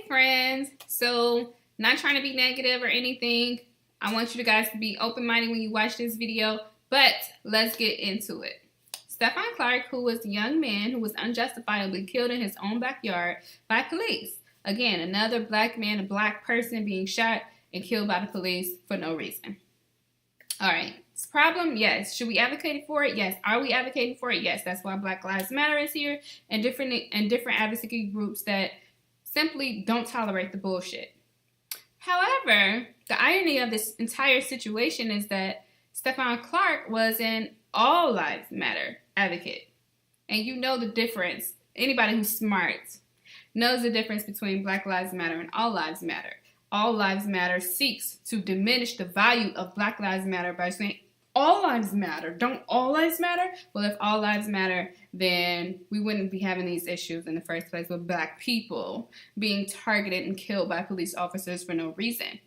friends. So, not trying to be negative or anything. I want you guys to be open-minded when you watch this video, but let's get into it. Stephon Clark, who was a young man who was unjustifiably killed in his own backyard by police. Again, another black man, a black person being shot and killed by the police for no reason. All right. It's a problem? Yes. Should we advocate for it? Yes. Are we advocating for it? Yes. That's why Black Lives Matter is here and different advocacy groups that simply don't tolerate the bullshit. However, the irony of this entire situation is that Stephon Clark was an all lives matter advocate. And you know the difference. Anybody who's smart knows the difference between Black Lives Matter and All Lives Matter. All Lives Matter seeks to diminish the value of Black Lives Matter by saying all lives matter. Don't all lives matter? Well, if all lives matter, then we wouldn't be having these issues in the first place with black people being targeted and killed by police officers for no reason.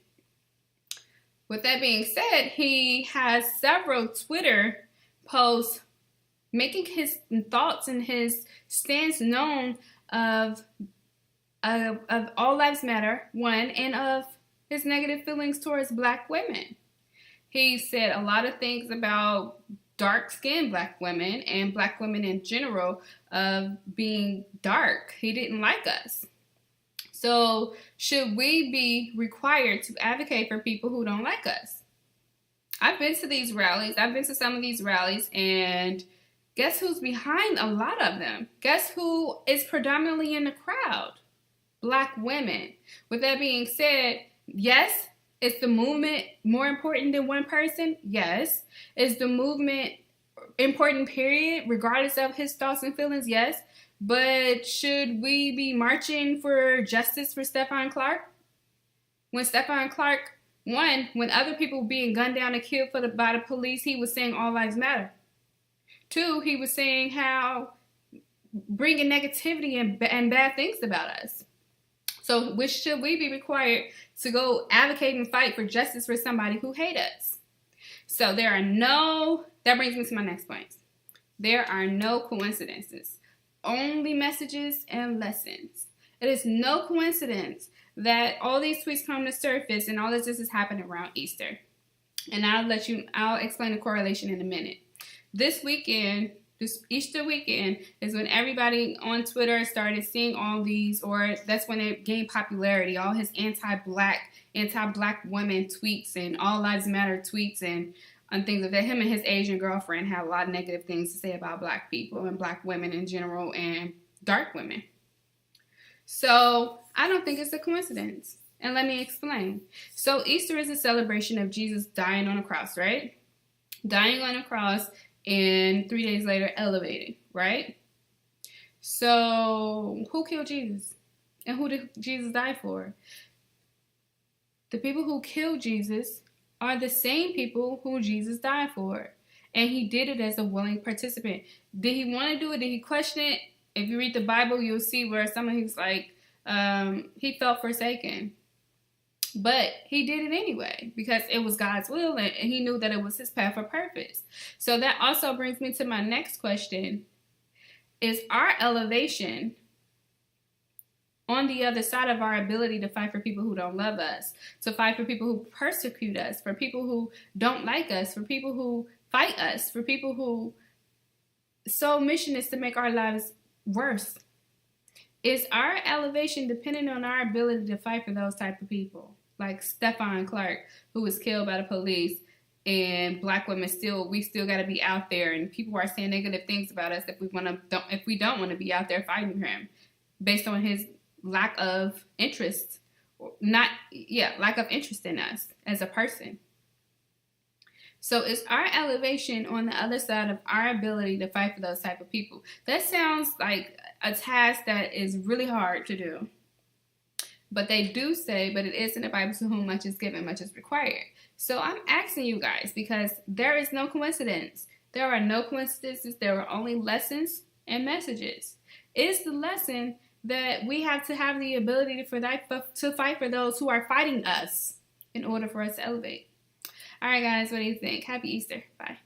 With that being said, he has several Twitter posts making his thoughts and his stance known of all lives matter, one, and of his negative feelings towards black women. He said a lot of things about dark-skinned black women and black women in general of being dark. He didn't like us. So should we be required to advocate for people who don't like us? I've been to these rallies. I've been to some of these rallies, and guess who's behind a lot of them? Guess who is predominantly in the crowd? Black women. With that being said, yes, is the movement more important than one person? Yes. Is the movement important, period, regardless of his thoughts and feelings? Yes. But should we be marching for justice for Stephon Clark? When Stephon Clark, one, when other people were being gunned down and killed by the police, he was saying all lives matter. Two, he was saying how bringing negativity and bad things about us. So should we be required to go advocate and fight for justice for somebody who hates us? So that brings me to my next point. There are no coincidences, only messages and lessons. It is no coincidence that all these tweets come to surface and all this is happening around Easter. And I'll explain the correlation in a minute. This Easter weekend is when everybody on Twitter started seeing all these, or that's when it gained popularity, all his anti-black women tweets and all lives matter tweets and things like that. Him and his Asian girlfriend had a lot of negative things to say about black people and black women in general and dark women. So I don't think it's a coincidence. And let me explain. So Easter is a celebration of Jesus dying on a cross, right? Dying on a cross and 3 days later elevated, right? So who killed Jesus? And who did Jesus die for? The people who killed Jesus are the same people who Jesus died for. And he did it as a willing participant. Did he want to do it? Did he question it? If you read the Bible, you'll see where he's like, he felt forsaken. But he did it anyway because it was God's will and he knew that it was his path or purpose. So that also brings me to my next question. Is our elevation on the other side of our ability to fight for people who don't love us, to fight for people who persecute us, for people who don't like us, for people who fight us, for people who sole mission is to make our lives worse? Is our elevation dependent on our ability to fight for those type of people? Like Stephon Clark, who was killed by the police, and black women we still got to be out there, and people are saying negative things about us if we don't want to be out there fighting for him, based on his lack of interest, lack of interest in us as a person. So is our elevation on the other side of our ability to fight for those type of people? That sounds like a task that is really hard to do. But they do say, but it is in the Bible, to whom much is given, much is required. So I'm asking you guys, because there is no coincidence. There are no coincidences. There are only lessons and messages. Is the lesson that we have to have the ability to fight for those who are fighting us in order for us to elevate? All right, guys, what do you think? Happy Easter. Bye.